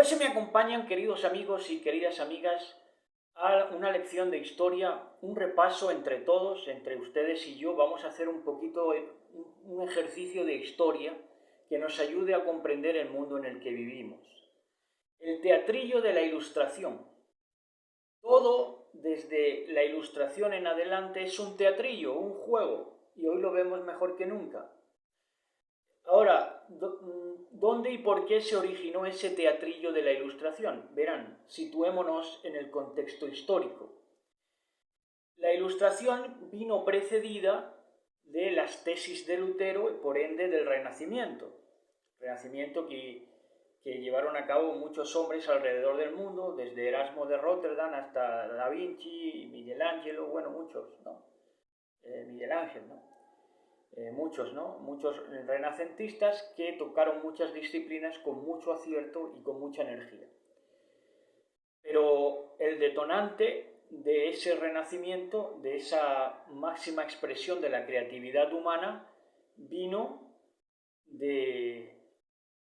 Pues se me acompañan, queridos amigos y queridas amigas, a una lección de historia, un repaso entre todos, entre ustedes y yo. Vamos a hacer un poquito un ejercicio de historia que nos ayude a comprender el mundo en el que vivimos. El teatrillo de la Ilustración. Todo desde la Ilustración en adelante es un teatrillo, un juego, y hoy lo vemos mejor que nunca. Ahora, ¿dónde y por qué se originó ese teatrillo de la Ilustración? Verán, situémonos en el contexto histórico. La Ilustración vino precedida de las tesis de Lutero y por ende del Renacimiento. Renacimiento que llevaron a cabo muchos hombres alrededor del mundo, desde Erasmo de Rotterdam hasta Da Vinci, Miguel Ángel, bueno, muchos, ¿no? Miguel Ángel, ¿no? Muchos, ¿no? Muchos renacentistas que tocaron muchas disciplinas con mucho acierto y con mucha energía. Pero el detonante de ese renacimiento, de esa máxima expresión de la creatividad humana, vino el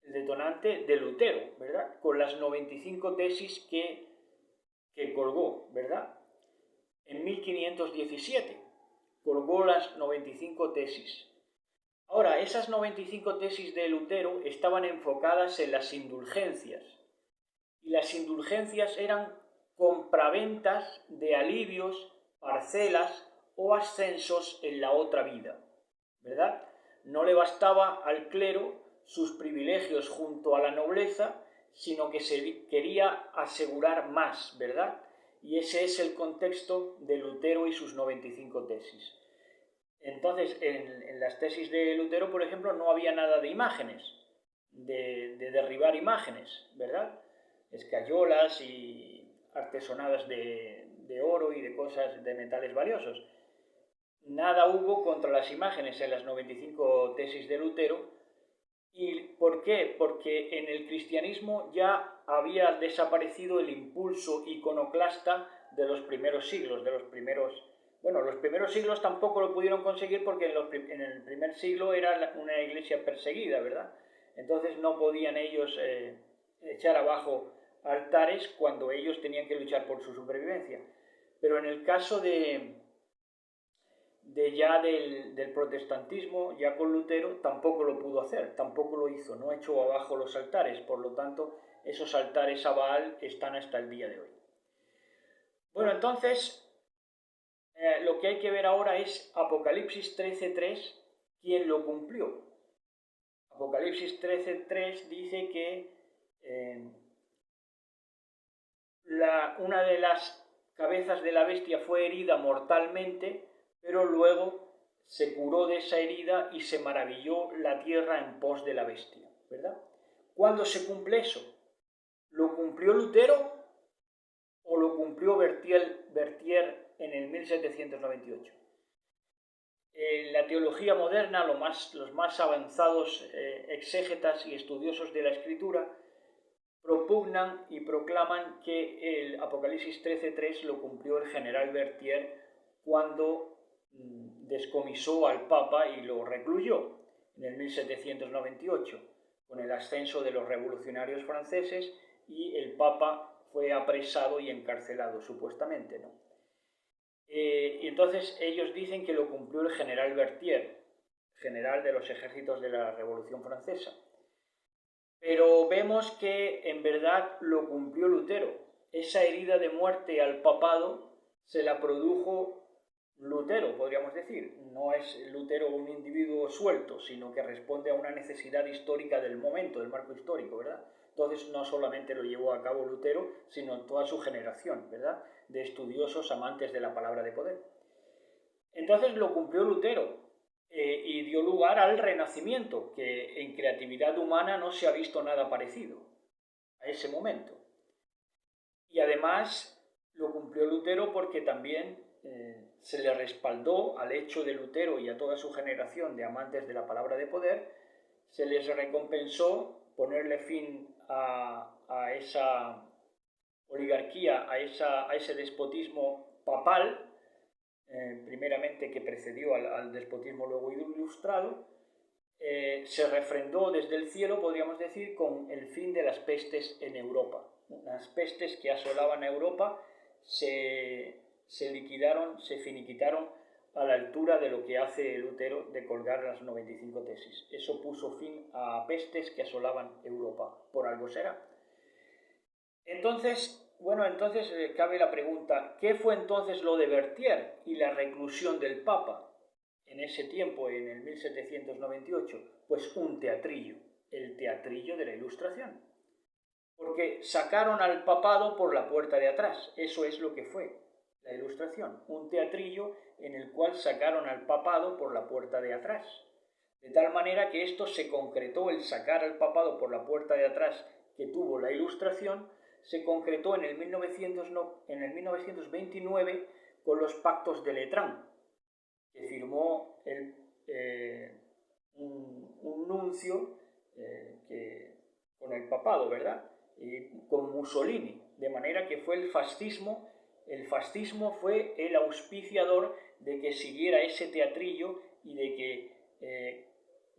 detonante de Lutero, ¿verdad? Con las 95 tesis que colgó, ¿verdad? En 1517 colgó las 95 tesis. Ahora, esas 95 tesis de Lutero estaban enfocadas en las indulgencias. Y las indulgencias eran compraventas de alivios, parcelas o ascensos en la otra vida, ¿verdad? No le bastaba al clero sus privilegios junto a la nobleza, sino que se quería asegurar más, ¿verdad? Y ese es el contexto de Lutero y sus 95 tesis. Entonces, en las tesis de Lutero, por ejemplo, no había nada de imágenes, de derribar imágenes, ¿verdad? Escayolas y artesonadas de oro y de cosas, de metales valiosos. Nada hubo contra las imágenes en las 95 tesis de Lutero. ¿Y por qué? Porque en el cristianismo ya había desaparecido el impulso iconoclasta de los primeros siglos, los primeros siglos tampoco lo pudieron conseguir porque en el primer siglo era una iglesia perseguida, ¿verdad? Entonces no podían ellos echar abajo altares cuando ellos tenían que luchar por su supervivencia. Pero en el caso del protestantismo, ya con Lutero, tampoco lo pudo hacer, tampoco lo hizo, no echó abajo los altares, por lo tanto, esos altares a Baal están hasta el día de hoy. Bueno, entonces, lo que hay que ver ahora es Apocalipsis 13:3, ¿quién lo cumplió? Apocalipsis 13:3 dice que una de las cabezas de la bestia fue herida mortalmente, pero luego se curó de esa herida y se maravilló la tierra en pos de la bestia, ¿verdad? ¿Cuándo se cumple eso? ¿Lo cumplió Lutero o lo cumplió Berthier en el 1798? En la teología moderna, los más avanzados exégetas y estudiosos de la Escritura propugnan y proclaman que el Apocalipsis 13:3 lo cumplió el general Berthier cuando descomisó al Papa y lo recluyó en el 1798, con el ascenso de los revolucionarios franceses, y el Papa fue apresado y encarcelado, supuestamente, ¿no? Y entonces ellos dicen que lo cumplió el general Berthier, general de los ejércitos de la Revolución Francesa. Pero vemos que en verdad lo cumplió Lutero. Esa herida de muerte al papado se la produjo Lutero, podríamos decir. No es Lutero un individuo suelto, sino que responde a una necesidad histórica del momento, del marco histórico, ¿verdad? Entonces no solamente lo llevó a cabo Lutero, sino toda su generación, ¿verdad?, de estudiosos amantes de la palabra de poder. Entonces lo cumplió Lutero, y dio lugar al Renacimiento, que en creatividad humana no se ha visto nada parecido a ese momento. Y además lo cumplió Lutero porque también se le respaldó al hecho de Lutero y a toda su generación de amantes de la palabra de poder, se les recompensó ponerle fin a esa oligarquía, a ese despotismo papal, primeramente que precedió al despotismo luego ilustrado, se refrendó desde el cielo, podríamos decir, con el fin de las pestes en Europa. Las pestes que asolaban a Europa se liquidaron, se finiquitaron a la altura de lo que hace Lutero de colgar las 95 tesis. Eso puso fin a pestes que asolaban Europa. Por algo será. Entonces, cabe la pregunta, ¿qué fue entonces lo de Berthier y la reclusión del Papa en ese tiempo, en el 1798? Pues un teatrillo, el teatrillo de la Ilustración. Porque sacaron al papado por la puerta de atrás, eso es lo que fue la Ilustración, un teatrillo en el cual sacaron al papado por la puerta de atrás. De tal manera que esto se concretó, el sacar al papado por la puerta de atrás que tuvo la Ilustración, se concretó en el 1929 con los pactos de Letrán, que firmó un nuncio con el papado, ¿verdad? Y con Mussolini, de manera que fue el fascismo fue el auspiciador de que siguiera ese teatrillo y de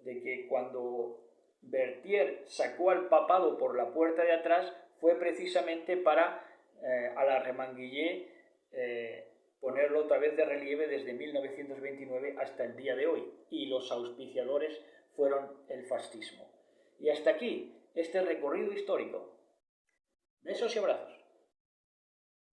que cuando Berthier sacó al papado por la puerta de atrás fue precisamente para a la Remanguillé ponerlo otra vez de relieve desde 1929 hasta el día de hoy, y los auspiciadores fueron el fascismo. Y hasta aquí este recorrido histórico. Besos y abrazos.